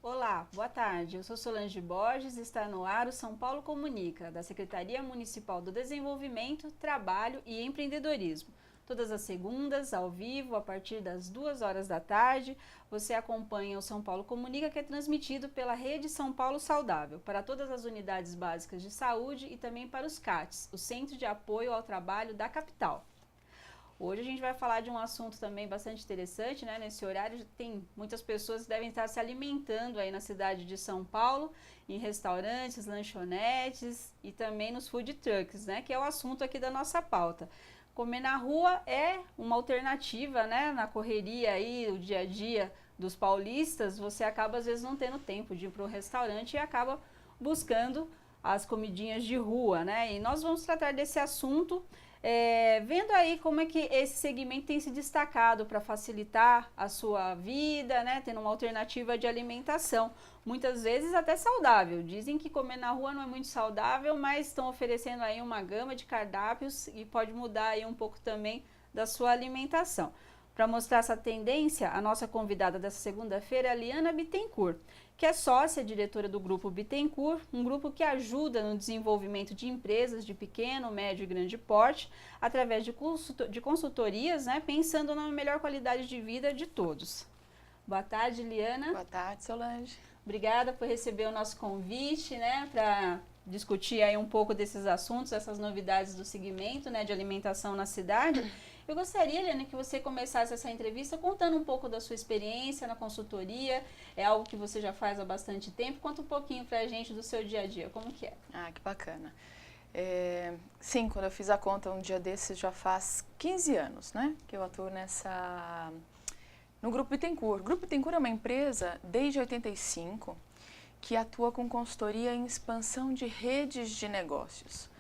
Olá, boa tarde. Eu sou Solange Borges e está no ar o São Paulo Comunica, da Secretaria Municipal do Desenvolvimento, Trabalho e Empreendedorismo. Todas as segundas, ao vivo, a partir das 2 horas da tarde, você acompanha o São Paulo Comunica, que é transmitido pela Rede São Paulo Saudável, para todas as unidades básicas de saúde e também para os CATs, o Centro de Apoio ao Trabalho da capital. Hoje a gente vai falar de um assunto também bastante interessante, né? Nesse horário tem muitas pessoas que devem estar se alimentando aí na cidade de São Paulo, em restaurantes, lanchonetes e também nos food trucks, né? Que é o assunto aqui da nossa pauta. Comer na rua é uma alternativa, né? Na correria aí, o dia a dia dos paulistas, você acaba às vezes não tendo tempo de ir para um restaurante e acaba buscando as comidinhas de rua, né? E nós vamos tratar desse assunto vendo aí como é que esse segmento tem se destacado para facilitar a sua vida, né, tendo uma alternativa de alimentação, muitas vezes até saudável. Dizem que comer na rua não é muito saudável, mas estão oferecendo aí uma gama de cardápios e pode mudar aí um pouco também da sua alimentação. Para mostrar essa tendência, a nossa convidada dessa segunda-feira é a Liana Bittencourt, que é sócia diretora do Grupo Bittencourt, um grupo que ajuda no desenvolvimento de empresas de pequeno, médio e grande porte, através de consultorias, né, pensando na melhor qualidade de vida de todos. Boa tarde, Liana. Boa tarde, Solange. Obrigada por receber o nosso convite, né, para discutir aí um pouco desses assuntos, essas novidades do segmento, né, de alimentação na cidade. Eu gostaria, Liana, que você começasse essa entrevista contando um pouco da sua experiência na consultoria, é algo que você já faz há bastante tempo. Conta um pouquinho pra gente do seu dia a dia, como que é? Ah, que bacana. Sim, quando eu fiz a conta um dia desses, já faz 15 anos, né, que eu atuo no Grupo Bittencourt. O Grupo Bittencourt é uma empresa, desde 85, que atua com consultoria em expansão de redes de negócios.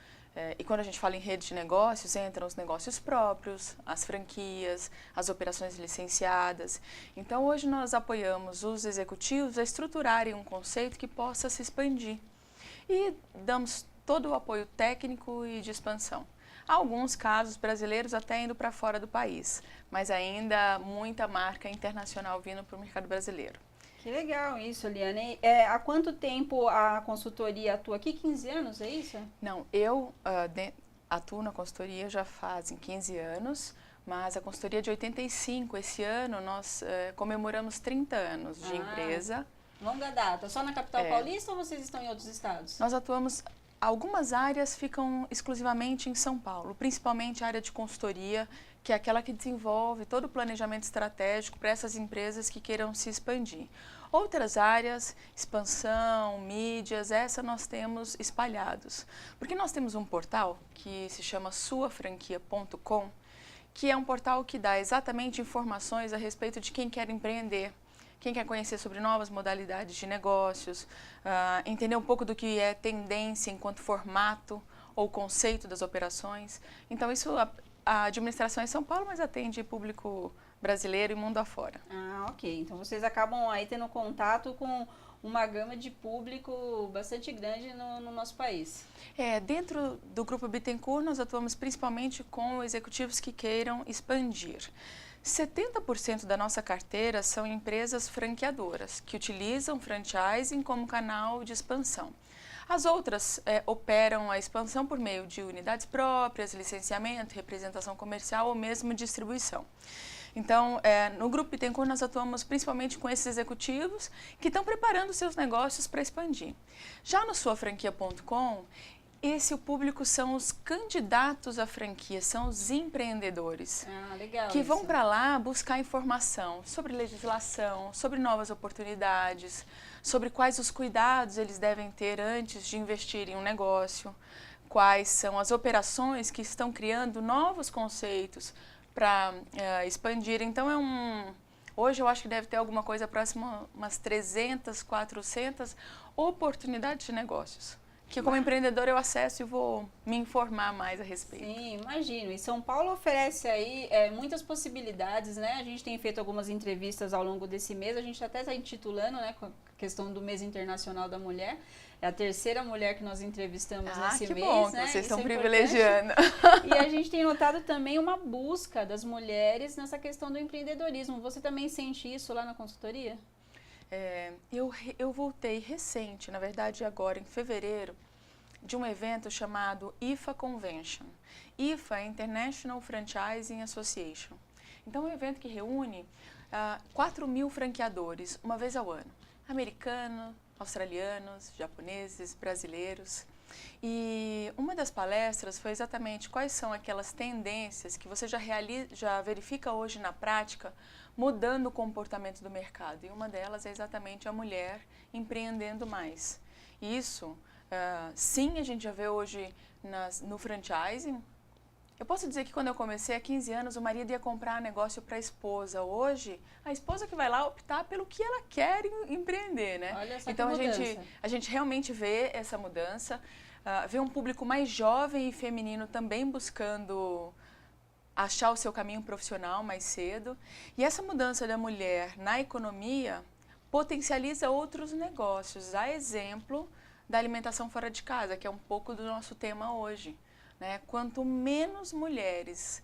E quando a gente fala em rede de negócios, entram os negócios próprios, as franquias, as operações licenciadas. Então, hoje nós apoiamos os executivos a estruturarem um conceito que possa se expandir. E damos todo o apoio técnico e de expansão. Há alguns casos brasileiros até indo para fora do país, mas ainda muita marca internacional vindo para o mercado brasileiro. Que legal isso, Liana. Há quanto tempo a consultoria atua aqui? 15 anos, é isso? Não, eu atuo na consultoria já fazem 15 anos, mas a consultoria de 85, esse ano nós comemoramos 30 anos de empresa. Longa data. Só na capital paulista ou vocês estão em outros estados? Nós atuamos, algumas áreas ficam exclusivamente em São Paulo, principalmente a área de consultoria, que é aquela que desenvolve todo o planejamento estratégico para essas empresas que queiram se expandir. Outras áreas, expansão, mídias, essa nós temos espalhados. Porque nós temos um portal que se chama suafranquia.com, que é um portal que dá exatamente informações a respeito de quem quer empreender, quem quer conhecer sobre novas modalidades de negócios, entender um pouco do que é tendência enquanto formato ou conceito das operações. Então, isso a administração é em São Paulo, mas atende público brasileiro e mundo afora. Ah, ok. Então vocês acabam aí tendo contato com uma gama de público bastante grande no nosso país. Dentro do Grupo Bittencourt, nós atuamos principalmente com executivos que queiram expandir. 70% da nossa carteira são empresas franqueadoras, que utilizam franchising como canal de expansão. As outras operam a expansão por meio de unidades próprias, licenciamento, representação comercial ou mesmo distribuição. Então, no Grupo Bittencourt, nós atuamos principalmente com esses executivos que estão preparando seus negócios para expandir. Já no suafranquia.com, o público são os candidatos à franquia, são os empreendedores. Legal que isso. Vão para lá buscar informação sobre legislação, sobre novas oportunidades, sobre quais os cuidados eles devem ter antes de investir em um negócio, quais são as operações que estão criando novos conceitos para expandir. Então, hoje eu acho que deve ter alguma coisa próxima, umas 300, 400 oportunidades de negócios, que como empreendedor eu acesso e vou me informar mais a respeito. Sim, imagino. E São Paulo oferece aí muitas possibilidades, né? A gente tem feito algumas entrevistas ao longo desse mês, a gente até está intitulando, né, com a questão do Mês Internacional da Mulher. É a terceira mulher que nós entrevistamos nesse mês. Bom, né? Vocês estão Isso é privilegiando. E a gente tem notado também uma busca das mulheres nessa questão do empreendedorismo. Você também sente isso lá na consultoria? Eu voltei recente, na verdade agora em fevereiro, de um evento chamado IFA Convention. IFA é International Franchising Association. Então é um evento que reúne 4.000 franqueadores uma vez ao ano. Americanos, australianos, japoneses, brasileiros. E uma das palestras foi exatamente quais são aquelas tendências que você já verifica hoje na prática, mudando o comportamento do mercado. E uma delas é exatamente a mulher empreendendo mais. Isso, sim, a gente já vê hoje no franchising. Eu posso dizer que quando eu comecei há 15 anos, o marido ia comprar negócio para a esposa. Hoje, a esposa que vai lá optar pelo que ela quer empreender, né? Olha só então, que a gente realmente vê essa mudança, vê um público mais jovem e feminino também buscando achar o seu caminho profissional mais cedo. E essa mudança da mulher na economia potencializa outros negócios. A exemplo da alimentação fora de casa, que é um pouco do nosso tema hoje. Né? Quanto menos mulheres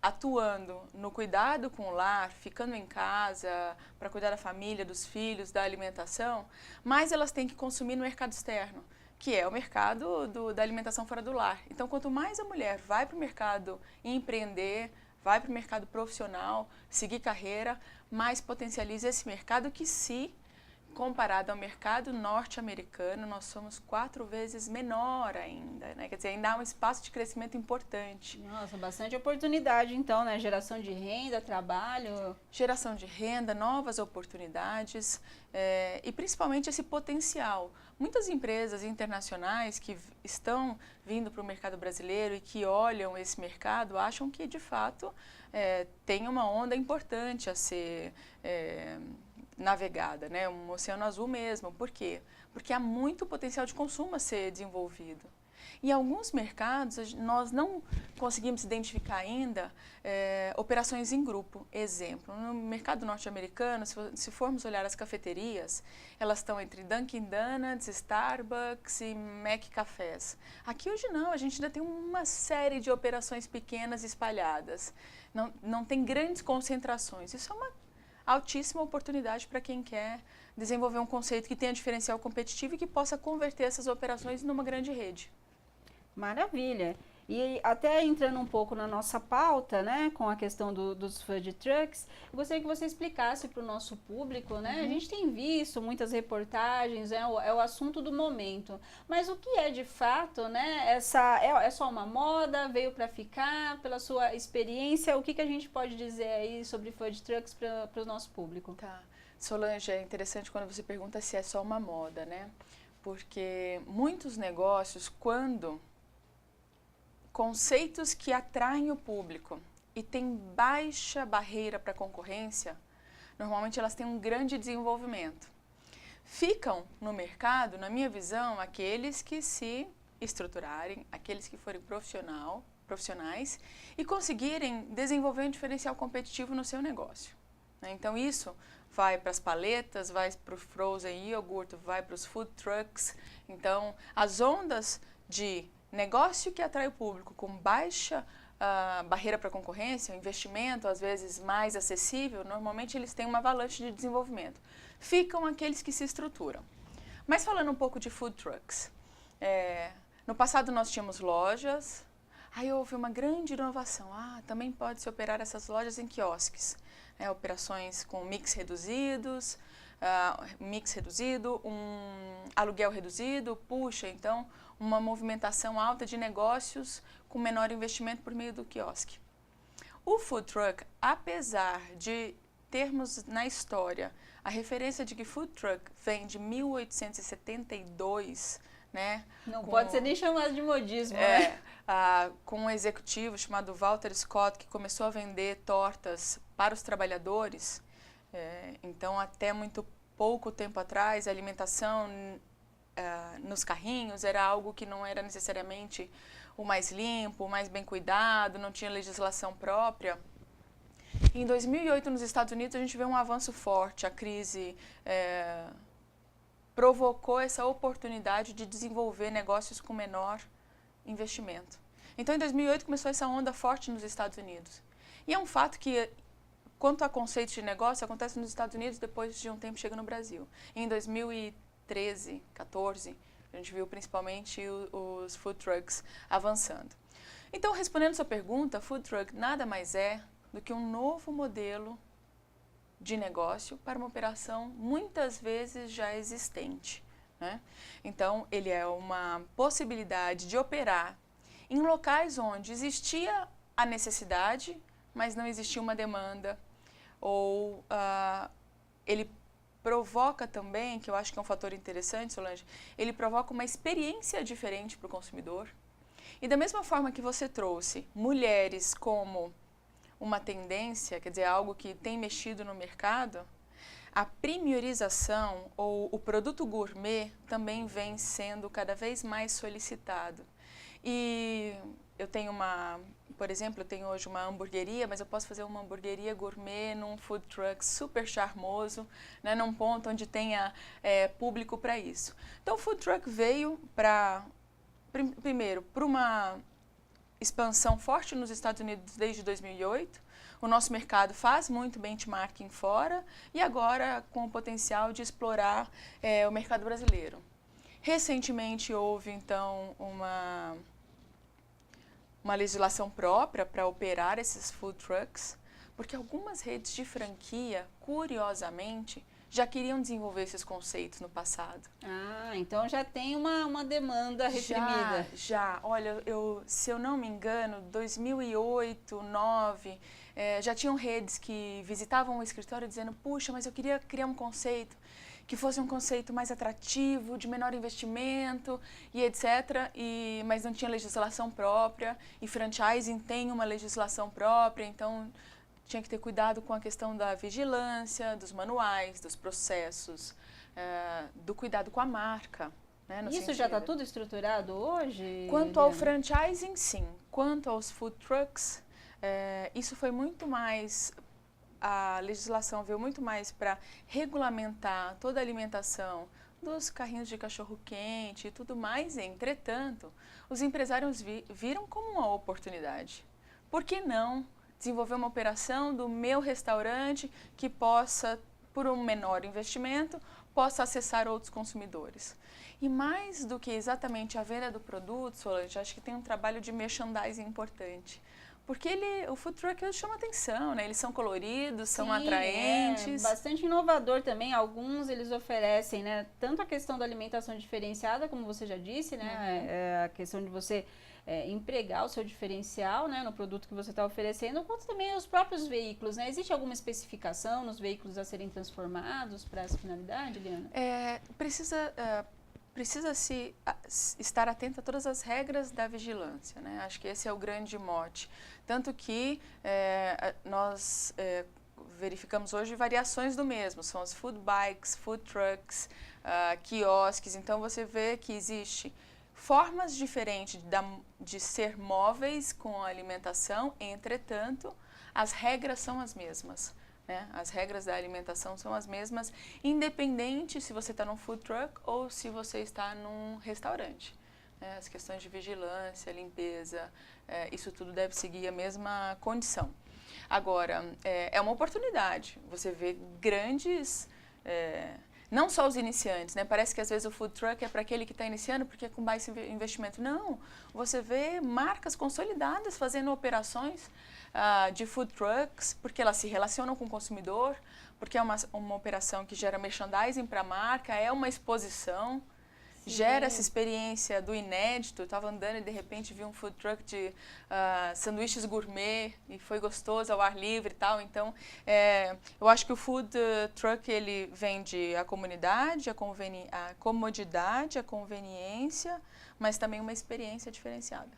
atuando no cuidado com o lar, ficando em casa para cuidar da família, dos filhos, da alimentação, mais elas têm que consumir no mercado externo, que é o mercado da alimentação fora do lar. Então, quanto mais a mulher vai para o mercado empreender, vai para o mercado profissional, seguir carreira, mais potencializa esse mercado que, se comparado ao mercado norte-americano, nós somos 4 vezes menor ainda, né? Quer dizer, ainda há um espaço de crescimento importante. Nossa, bastante oportunidade então, né? Geração de renda, trabalho. Geração de renda, novas oportunidades e principalmente esse potencial. Muitas empresas internacionais que estão vindo para o mercado brasileiro e que olham esse mercado acham que, de fato, tem uma onda importante a ser navegada, né? Um oceano azul mesmo. Por quê? Porque há muito potencial de consumo a ser desenvolvido. Em alguns mercados, nós não conseguimos identificar ainda operações em grupo. Exemplo, no mercado norte-americano, se formos olhar as cafeterias, elas estão entre Dunkin' Donuts, Starbucks e Mac Cafés. Aqui hoje não, a gente ainda tem uma série de operações pequenas espalhadas. Não tem grandes concentrações. Isso é uma altíssima oportunidade para quem quer desenvolver um conceito que tenha diferencial competitivo e que possa converter essas operações numa grande rede. Maravilha! E até entrando um pouco na nossa pauta, né, com a questão dos food trucks, eu gostaria que você explicasse para o nosso público, né? A gente tem visto muitas reportagens, é o assunto do momento, mas o que é de fato, né? É só uma moda, veio para ficar, pela sua experiência, o que a gente pode dizer aí sobre food trucks para o nosso público? Tá. Solange, é interessante quando você pergunta se é só uma moda, né? Porque muitos negócios, quando conceitos que atraem o público e têm baixa barreira para concorrência, normalmente elas têm um grande desenvolvimento. Ficam no mercado, na minha visão, aqueles que se estruturarem, aqueles que forem profissionais e conseguirem desenvolver um diferencial competitivo no seu negócio. Então isso vai para as paletas, vai para o frozen yogurt, vai para os food trucks. Então as ondas de negócio que atrai o público com baixa barreira para concorrência, investimento às vezes mais acessível, normalmente eles têm uma avalanche de desenvolvimento. Ficam aqueles que se estruturam. Mas falando um pouco de food trucks, no passado nós tínhamos lojas, aí houve uma grande inovação. Também pode-se operar essas lojas em quiosques, operações com mix reduzido, um aluguel reduzido, então uma movimentação alta de negócios com menor investimento por meio do quiosque. O food truck, apesar de termos na história a referência de que food truck vem de 1872, né? Não pode ser nem chamado de modismo, né? Com um executivo chamado Walter Scott, que começou a vender tortas para os trabalhadores. Então, até muito pouco tempo atrás, a alimentação nos carrinhos era algo que não era necessariamente o mais limpo, o mais bem cuidado, não tinha legislação própria. Em 2008, nos Estados Unidos, a gente vê um avanço forte. A crise provocou essa oportunidade de desenvolver negócios com menor investimento. Então, em 2008, começou essa onda forte nos Estados Unidos. E é um fato que quanto a conceitos de negócio, acontece nos Estados Unidos, depois de um tempo chega no Brasil. Em 2013, 14, a gente viu principalmente os food trucks avançando. Então, respondendo sua pergunta, food truck nada mais é do que um novo modelo de negócio para uma operação muitas vezes já existente, né? Então, ele é uma possibilidade de operar em locais onde existia a necessidade, mas não existia uma demanda, ou ele provoca também, que eu acho que é um fator interessante, Solange, ele provoca uma experiência diferente para o consumidor. E da mesma forma que você trouxe mulheres como uma tendência, quer dizer, algo que tem mexido no mercado, a premiorização ou o produto gourmet também vem sendo cada vez mais solicitado. E eu tenho por exemplo, eu tenho hoje uma hamburgueria, mas eu posso fazer uma hamburgueria gourmet num food truck super charmoso, né, num ponto onde tenha público para isso. Então o food truck veio primeiro para uma expansão forte nos Estados Unidos desde 2008, o nosso mercado faz muito benchmarking fora e agora com o potencial de explorar o mercado brasileiro. Recentemente houve então uma legislação própria para operar esses food trucks, porque algumas redes de franquia, curiosamente, já queriam desenvolver esses conceitos no passado. Ah, então já tem uma demanda reprimida. Já. Olha, se eu não me engano, 2008, 2009, já tinham redes que visitavam o escritório dizendo, puxa, mas eu queria criar um conceito que fosse um conceito mais atrativo, de menor investimento e etc. Mas não tinha legislação própria, e franchising tem uma legislação própria, então tinha que ter cuidado com a questão da vigilância, dos manuais, dos processos, do cuidado com a marca. Né, isso já está tudo estruturado hoje? Quanto ao franchising, sim. Quanto aos food trucks, isso foi muito mais... A legislação veio muito mais para regulamentar toda a alimentação dos carrinhos de cachorro-quente e tudo mais. Entretanto, os empresários viram como uma oportunidade. Por que não desenvolver uma operação do meu restaurante que possa, por um menor investimento, possa acessar outros consumidores? E mais do que exatamente a venda do produto, Solange, acho que tem um trabalho de merchandising importante. Porque o food truck chama atenção, né? Eles são coloridos, são atraentes. Bastante inovador também. Alguns eles oferecem, né? Tanto a questão da alimentação diferenciada, como você já disse, né? A questão de você empregar o seu diferencial, né? No produto que você está oferecendo, quanto também os próprios veículos, né? Existe alguma especificação nos veículos a serem transformados para essa finalidade, Liana? Precisa-se estar atento a todas as regras da vigilância, né? Acho que esse é o grande mote. Tanto que nós verificamos hoje variações do mesmo, são as food bikes, food trucks, quiosques. Então você vê que existe formas diferentes de ser móveis com a alimentação, entretanto, as regras são as mesmas. Né? As regras da alimentação são as mesmas, independente se você está num food truck ou se você está num restaurante. Né? As questões de vigilância, limpeza, isso tudo deve seguir a mesma condição. Agora, é uma oportunidade. Você vê grandes... não só os iniciantes, né? Parece que às vezes o food truck é para aquele que está iniciando porque é com baixo investimento. Não, você vê marcas consolidadas fazendo operações de food trucks, porque elas se relacionam com o consumidor, porque é uma operação que gera merchandising para a marca, é uma exposição, gera essa experiência do inédito. Eu estava andando e de repente vi um food truck de sanduíches gourmet e foi gostoso ao ar livre e tal. Então, eu acho que o food truck ele vende a comunidade, a comodidade, a conveniência, mas também uma experiência diferenciada.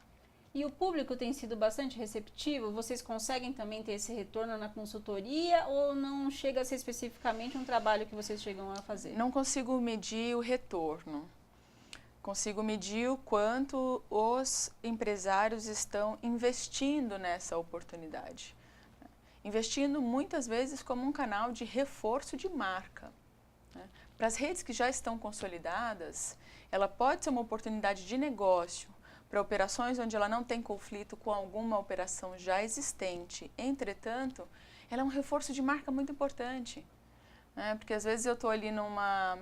E o público tem sido bastante receptivo? Vocês conseguem também ter esse retorno na consultoria ou não chega a ser especificamente um trabalho que vocês chegam a fazer? Não consigo medir o retorno. Consigo medir o quanto os empresários estão investindo nessa oportunidade. Investindo muitas vezes como um canal de reforço de marca. Né? Para as redes que já estão consolidadas, ela pode ser uma oportunidade de negócio, para operações onde ela não tem conflito com alguma operação já existente. Entretanto, ela é um reforço de marca muito importante, né? Porque às vezes eu estou ali numa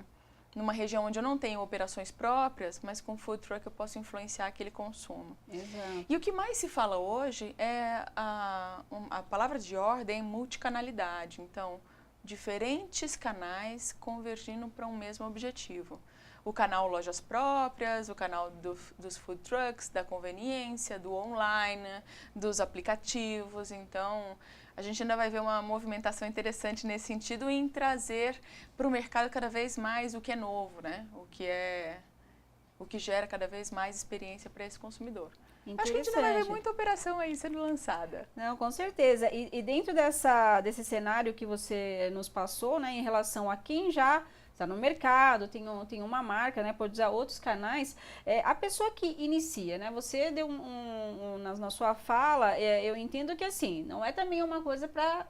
região onde eu não tenho operações próprias, mas com food truck eu posso influenciar aquele consumo. Exato. E o que mais se fala hoje é a palavra de ordem é multicanalidade. Então, diferentes canais convergindo para um mesmo objetivo. O canal lojas próprias, o canal dos food trucks, da conveniência, do online, dos aplicativos. Então, a gente ainda vai ver uma movimentação interessante nesse sentido em trazer para o mercado cada vez mais o que é novo, né? O que gera cada vez mais experiência para esse consumidor. Acho que a gente ainda vai ver muita operação aí sendo lançada. Não, com certeza. E dentro desse cenário que você nos passou, né, em relação a quem já está no mercado, tem uma marca, né, pode usar outros canais, a pessoa que inicia, né, você deu na sua fala, eu entendo que assim, não é também uma coisa para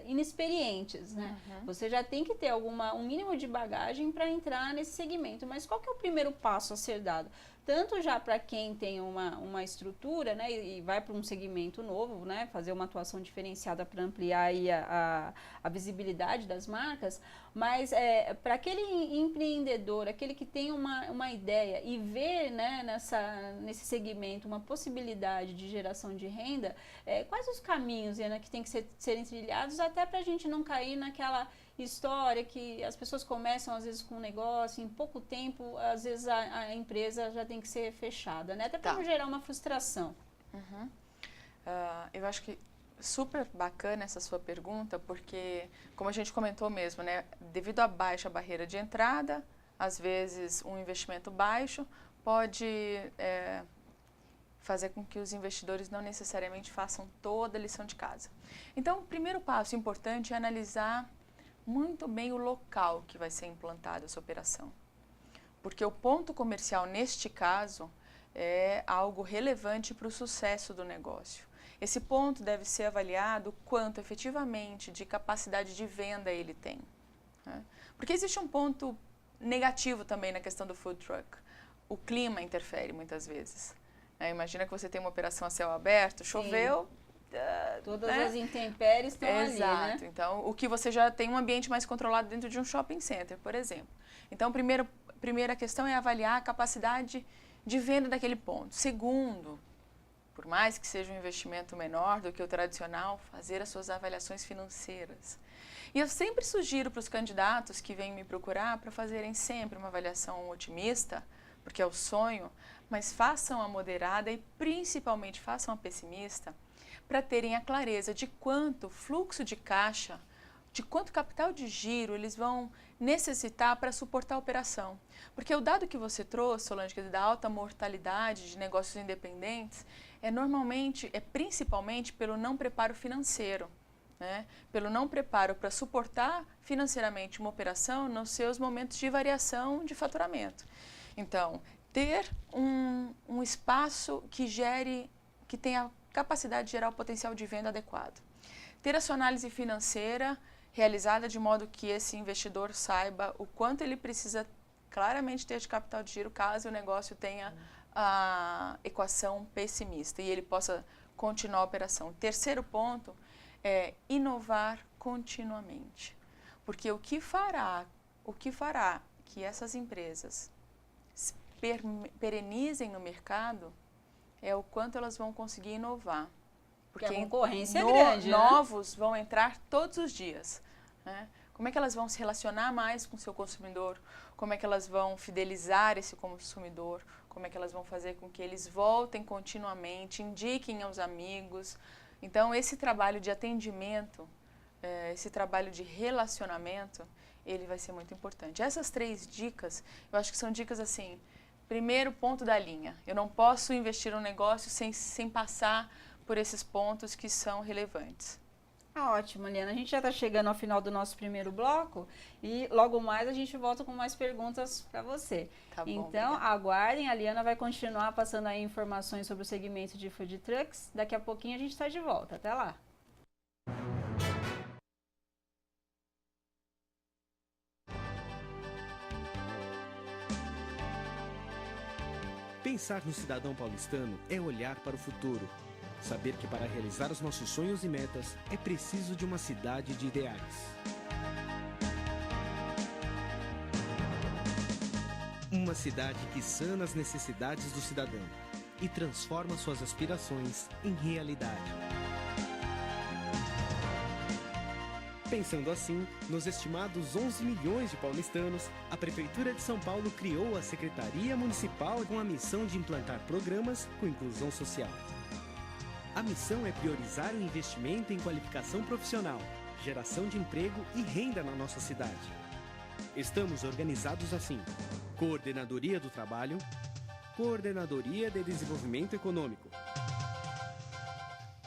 inexperientes, né, você já tem que ter um mínimo de bagagem para entrar nesse segmento, mas qual que é o primeiro passo a ser dado? Tanto já para quem tem uma estrutura, né, e vai para um segmento novo, né, fazer uma atuação diferenciada para ampliar aí a visibilidade das marcas, mas para aquele empreendedor, aquele que tem uma ideia e vê, né, nesse segmento uma possibilidade de geração de renda, quais os caminhos, Ana, que tem que serem trilhados até para a gente não cair naquela história que as pessoas começam às vezes com um negócio, em pouco tempo, às vezes a empresa já tem que ser fechada, né? Até para não gerar uma frustração. Eu acho que super bacana essa sua pergunta, porque, como a gente comentou mesmo, né? Devido à baixa barreira de entrada, às vezes um investimento baixo pode fazer com que os investidores não necessariamente façam toda a lição de casa. Então, o primeiro passo importante é analisar muito bem o local que vai ser implantada essa operação. Porque o ponto comercial, neste caso, é algo relevante para o sucesso do negócio. Esse ponto deve ser avaliado quanto efetivamente de capacidade de venda ele tem, né? Porque existe um ponto negativo também na questão do food truck. O clima interfere muitas vezes, né? Imagina que você tem uma operação a céu aberto, choveu... Todas as intempéries estão ali, né? Exato. Então, o que você já tem um ambiente mais controlado dentro de um shopping center, por exemplo. Então, primeira questão é avaliar a capacidade de venda daquele ponto. Segundo, por mais que seja um investimento menor do que o tradicional, fazer as suas avaliações financeiras. E eu sempre sugiro para os candidatos que vêm me procurar para fazerem sempre uma avaliação otimista, porque é o sonho, mas façam a moderada e principalmente façam a pessimista, para terem a clareza de quanto fluxo de caixa, de quanto capital de giro eles vão necessitar para suportar a operação. Porque o dado que você trouxe, Solange, da alta mortalidade de negócios independentes, principalmente pelo não preparo financeiro, né? Pelo não preparo para suportar financeiramente uma operação nos seus momentos de variação de faturamento. Então, ter um espaço que tenha capacidade de gerar o potencial de venda adequado. Ter a sua análise financeira realizada de modo que esse investidor saiba o quanto ele precisa claramente ter de capital de giro caso o negócio tenha a equação pessimista e ele possa continuar a operação. Terceiro ponto é inovar continuamente. Porque o que fará que essas empresas perenizem no mercado é o quanto elas vão conseguir inovar. Porque a concorrência é grande, novos vão entrar todos os dias, né? Como é que elas vão se relacionar mais com o seu consumidor? Como é que elas vão fidelizar esse consumidor? Como é que elas vão fazer com que eles voltem continuamente, indiquem aos amigos? Então, esse trabalho de atendimento, esse trabalho de relacionamento, ele vai ser muito importante. Essas 3 dicas, eu acho que são dicas assim... Primeiro ponto da linha, eu não posso investir um negócio sem passar por esses pontos que são relevantes. Ótimo, Liana. A gente já está chegando ao final do nosso primeiro bloco e logo mais a gente volta com mais perguntas para você. Tá bom, então, obrigada. Aguardem, a Liana vai continuar passando aí informações sobre o segmento de food trucks. Daqui a pouquinho a gente está de volta. Até lá. Pensar no cidadão paulistano é olhar para o futuro. Saber que para realizar os nossos sonhos e metas é preciso de uma cidade de ideais. Uma cidade que sana as necessidades do cidadão e transforma suas aspirações em realidade. Pensando assim, nos estimados 11 milhões de paulistanos, a Prefeitura de São Paulo criou a Secretaria Municipal com a missão de implantar programas com inclusão social. A missão é priorizar o investimento em qualificação profissional, geração de emprego e renda na nossa cidade. Estamos organizados assim: Coordenadoria do Trabalho, Coordenadoria de Desenvolvimento Econômico.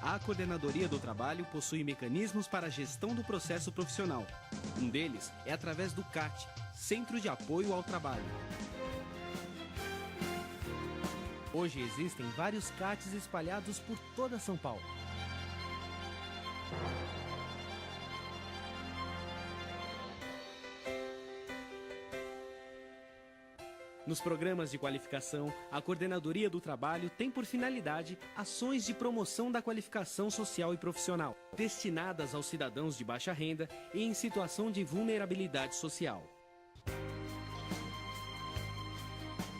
A Coordenadoria do Trabalho possui mecanismos para a gestão do processo profissional. Um deles é através do CAT, Centro de Apoio ao Trabalho. Hoje existem vários CATs espalhados por toda São Paulo. Nos programas de qualificação, a Coordenadoria do Trabalho tem por finalidade ações de promoção da qualificação social e profissional, destinadas aos cidadãos de baixa renda e em situação de vulnerabilidade social.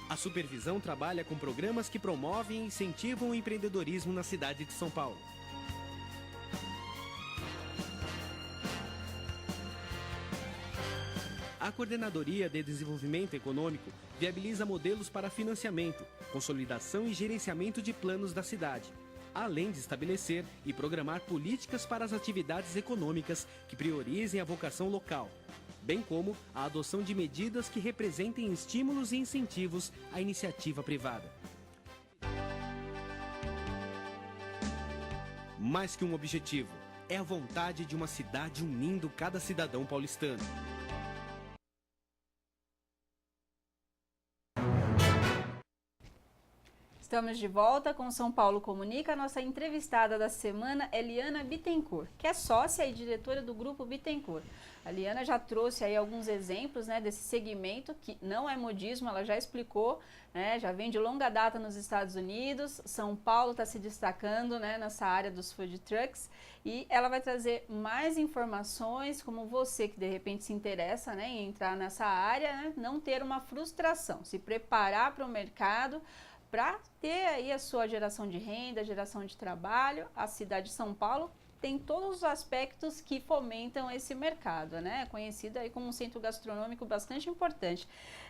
A supervisão trabalha com programas que promovem e incentivam o empreendedorismo na cidade de São Paulo. A Coordenadoria de Desenvolvimento Econômico viabiliza modelos para financiamento, consolidação e gerenciamento de planos da cidade, além de estabelecer e programar políticas para as atividades econômicas que priorizem a vocação local, bem como a adoção de medidas que representem estímulos e incentivos à iniciativa privada. Mais que um objetivo, é a vontade de uma cidade unindo cada cidadão paulistano. Estamos de volta com São Paulo Comunica. A nossa entrevistada da semana é Liana Bittencourt, que é sócia e diretora do Grupo Bittencourt. A Liana já trouxe aí alguns exemplos, né, desse segmento, que não é modismo, ela já explicou, né, já vem de longa data nos Estados Unidos. São Paulo está se destacando, né, nessa área dos food trucks, e ela vai trazer mais informações, como você que de repente se interessa, né, em entrar nessa área, né, não ter uma frustração, se preparar para o mercado, para ter aí a sua geração de renda, geração de trabalho. A cidade de São Paulo tem todos os aspectos que fomentam esse mercado, né? Conhecido aí como um centro gastronômico bastante importante.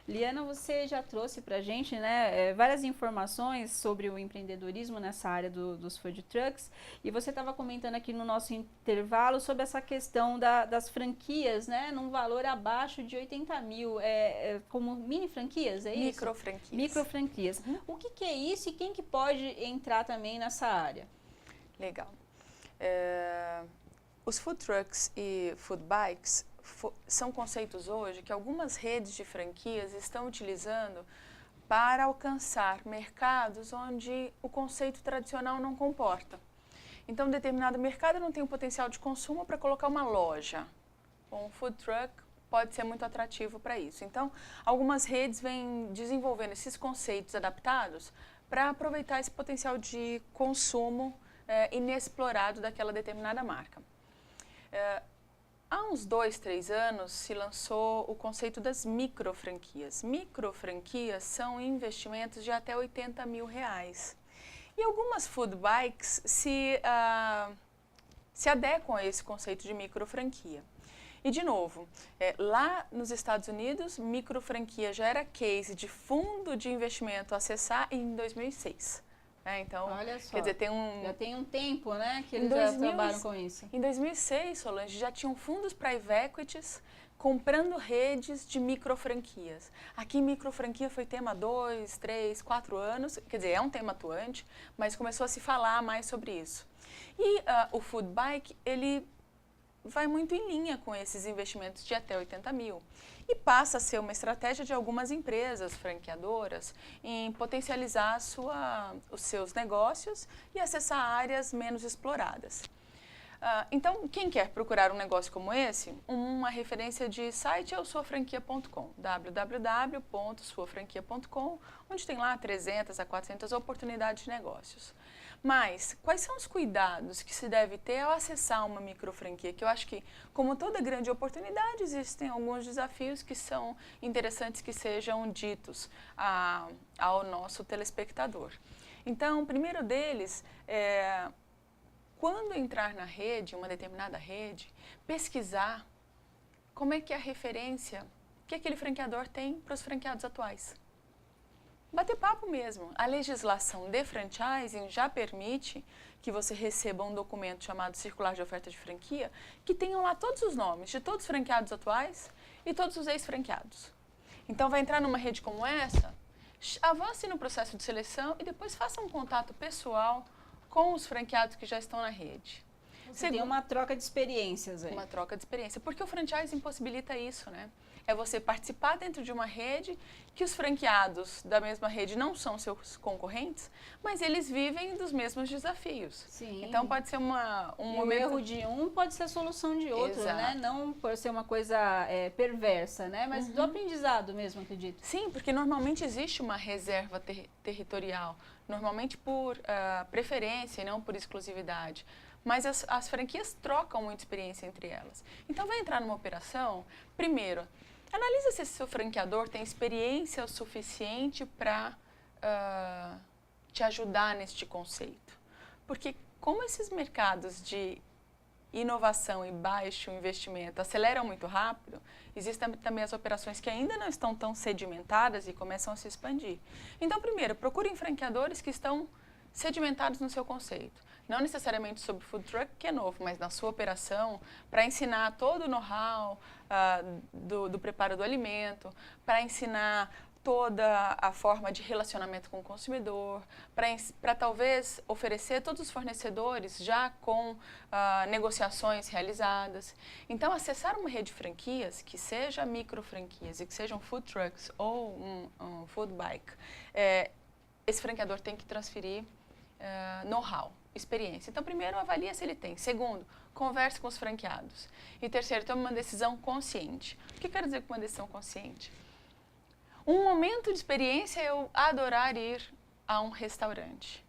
Liana, você já trouxe para a gente, né, várias informações sobre o empreendedorismo nessa área dos food trucks, e você estava comentando aqui no nosso intervalo sobre essa questão das franquias, né, num valor abaixo de 80 mil, como mini franquias, é isso? Microfranquias. Microfranquias. O que é isso e quem que pode entrar também nessa área? Legal. Os food trucks e food bikes são conceitos hoje que algumas redes de franquias estão utilizando para alcançar mercados onde o conceito tradicional não comporta. Então, determinado mercado não tem o potencial de consumo para colocar uma loja. Um food truck pode ser muito atrativo para isso. Então, algumas redes vêm desenvolvendo esses conceitos adaptados para aproveitar esse potencial de consumo inexplorado daquela determinada marca. Há uns 2, 3 anos se lançou o conceito das microfranquias. Microfranquias são investimentos de até 80 mil reais. E algumas food bikes se adequam a esse conceito de microfranquia. E, de novo, lá nos Estados Unidos, microfranquia já era case de fundo de investimento a acessar em 2006. Então, olha só, quer dizer, já tem um tempo, né, que eles já trabalham com isso. Em 2006, Solange, já tinham fundos private equities comprando redes de microfranquias. Aqui, microfranquia foi tema 2, 3, 4 anos, quer dizer, é um tema atuante, mas começou a se falar mais sobre isso. E o food bike, ele vai muito em linha com esses investimentos de até 80 mil. E passa a ser uma estratégia de algumas empresas franqueadoras em potencializar os seus negócios e acessar áreas menos exploradas. Então, quem quer procurar um negócio como esse, uma referência de site é o suafranquia.com, www.suafranquia.com, onde tem lá 300 a 400 oportunidades de negócios. Mas, quais são os cuidados que se deve ter ao acessar uma microfranquia? Que eu acho que, como toda grande oportunidade, existem alguns desafios que são interessantes que sejam ditos ao nosso telespectador. Então, o primeiro deles é, quando entrar na rede, uma determinada rede, pesquisar como é que é a referência que aquele franqueador tem para os franqueados atuais. Bater papo mesmo. A legislação de franchising já permite que você receba um documento chamado Circular de Oferta de Franquia, que tenham lá todos os nomes de todos os franqueados atuais e todos os ex-franqueados. Então, vai entrar numa rede como essa, avance no processo de seleção e depois faça um contato pessoal com os franqueados que já estão na rede. Você tem uma troca de experiências aí. Uma troca de experiência, porque o franchising possibilita isso, né? É você participar dentro de uma rede que os franqueados da mesma rede não são seus concorrentes, mas eles vivem dos mesmos desafios. Sim. Então pode ser um momento... O erro de um pode ser a solução de outro, Exato. né? Não por ser uma coisa perversa, né? Mas do aprendizado mesmo, acredito. Sim, porque normalmente existe uma reserva territorial, normalmente por preferência e não por exclusividade. Mas as franquias trocam muita experiência entre elas. Então, vai entrar numa operação, primeiro, analisa se esse seu franqueador tem experiência o suficiente para te ajudar neste conceito. Porque como esses mercados de inovação e baixo investimento aceleram muito rápido, existem também as operações que ainda não estão tão sedimentadas e começam a se expandir. Então, primeiro, procurem franqueadores que estão sedimentados no seu conceito. Não necessariamente sobre food truck, que é novo, mas na sua operação, para ensinar todo o know-how do preparo do alimento, para ensinar toda a forma de relacionamento com o consumidor, para talvez oferecer todos os fornecedores já com negociações realizadas. Então, acessar uma rede de franquias, que seja micro franquias e que sejam food trucks ou um food bike, esse franqueador tem que transferir know-how, experiência. Então, primeiro, avalia se ele tem. Segundo, converse com os franqueados. E terceiro, tome uma decisão consciente. O que eu quero dizer com uma decisão consciente? Um momento de experiência é eu adorar ir a um restaurante.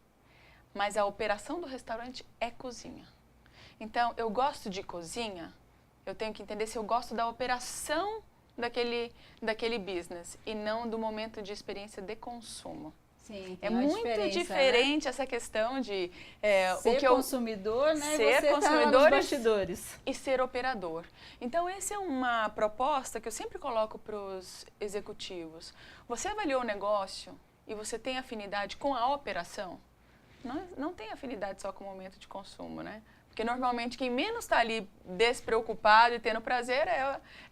Mas a operação do restaurante é cozinha. Então, eu gosto de cozinha, eu tenho que entender se eu gosto da operação daquele business e não do momento de experiência de consumo. Sim, é muito diferente, né? Essa questão de ser consumidor, né? Ser você consumidor tá nos bastidores. E ser operador. Então, essa é uma proposta que eu sempre coloco para os executivos. Você avaliou o negócio e você tem afinidade com a operação? Não tem afinidade só com o momento de consumo, né? Porque normalmente quem menos está ali despreocupado e tendo prazer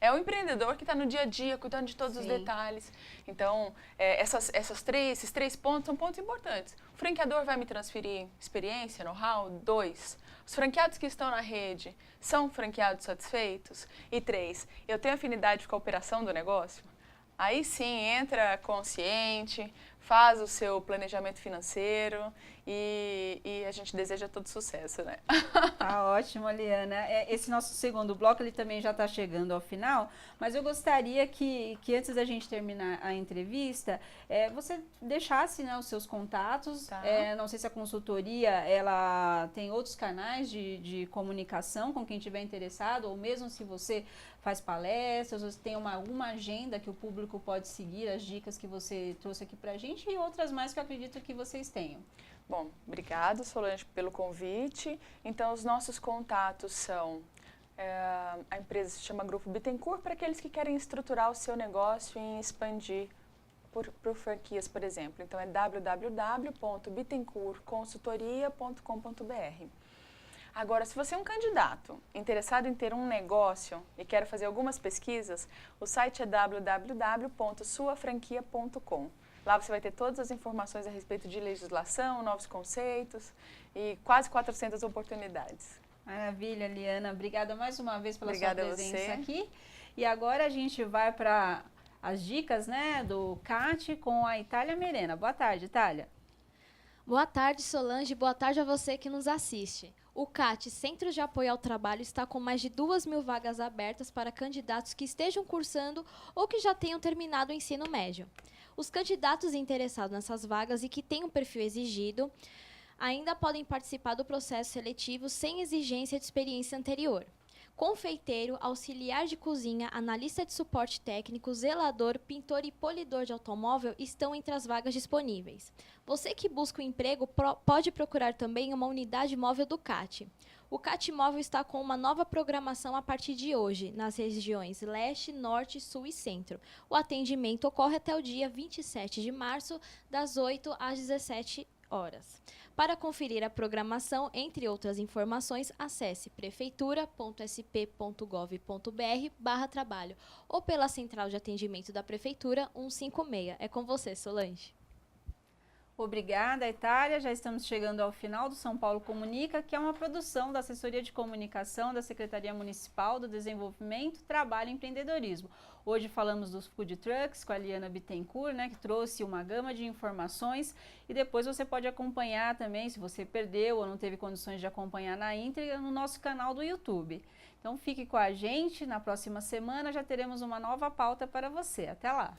é o empreendedor que está no dia a dia, cuidando de todos os detalhes. Então, esses três pontos são pontos importantes. O franqueador vai me transferir experiência, know-how? 2. Os franqueados que estão na rede são franqueados satisfeitos? E 3. Eu tenho afinidade com a operação do negócio? Aí sim, entra consciente, faz o seu planejamento financeiro e a gente deseja todo sucesso, né? Tá ótimo, Liana. Esse nosso segundo bloco, ele também já está chegando ao final, mas eu gostaria que antes da gente terminar a entrevista, você deixasse, né, os seus contatos. Tá. Não sei se a consultoria, ela tem outros canais de comunicação com quem estiver interessado, ou mesmo se você faz palestras, ou se tem alguma agenda que o público pode seguir, as dicas que você trouxe aqui pra gente e outras mais que eu acredito que vocês tenham. Bom, obrigada, Solange, pelo convite. Então, os nossos contatos são... a empresa se chama Grupo Bittencourt, para aqueles que querem estruturar o seu negócio e expandir por franquias, por exemplo. Então, é www.bittencourtconsultoria.com.br. Agora, se você é um candidato interessado em ter um negócio e quer fazer algumas pesquisas, o site é www.suafranquia.com. Lá você vai ter todas as informações a respeito de legislação, novos conceitos e quase 400 oportunidades. Maravilha, Liana. Obrigada mais uma vez pela Obrigada sua presença a você. aqui. E agora a gente vai para as dicas, né, do CAT com a Itália Merena. Boa tarde, Itália. Boa tarde, Solange. Boa tarde a você que nos assiste. O CAT, Centro de Apoio ao Trabalho, está com mais de 2.000 vagas abertas para candidatos que estejam cursando ou que já tenham terminado o ensino médio. Os candidatos interessados nessas vagas e que têm um perfil exigido, Ainda podem participar do processo seletivo sem exigência de experiência anterior. Confeiteiro, auxiliar de cozinha, analista de suporte técnico, zelador, pintor e polidor de automóvel estão entre as vagas disponíveis. Você que busca um emprego pode procurar também uma unidade móvel do CAT. O CAT Móvel está com uma nova programação a partir de hoje, nas regiões Leste, Norte, Sul e Centro. O atendimento ocorre até o dia 27 de março, das 8 às 17 horas. Para conferir a programação, entre outras informações, acesse prefeitura.sp.gov.br/trabalho ou pela central de atendimento da Prefeitura 156. É com você, Solange. Obrigada, Itália. Já estamos chegando ao final do São Paulo Comunica, que é uma produção da Assessoria de Comunicação da Secretaria Municipal do Desenvolvimento, Trabalho e Empreendedorismo. Hoje falamos dos food trucks com a Liana Bittencourt, que trouxe uma gama de informações, e depois você pode acompanhar também, se você perdeu ou não teve condições de acompanhar na íntegra, no nosso canal do YouTube. Então fique com a gente, na próxima semana já teremos uma nova pauta para você. Até lá!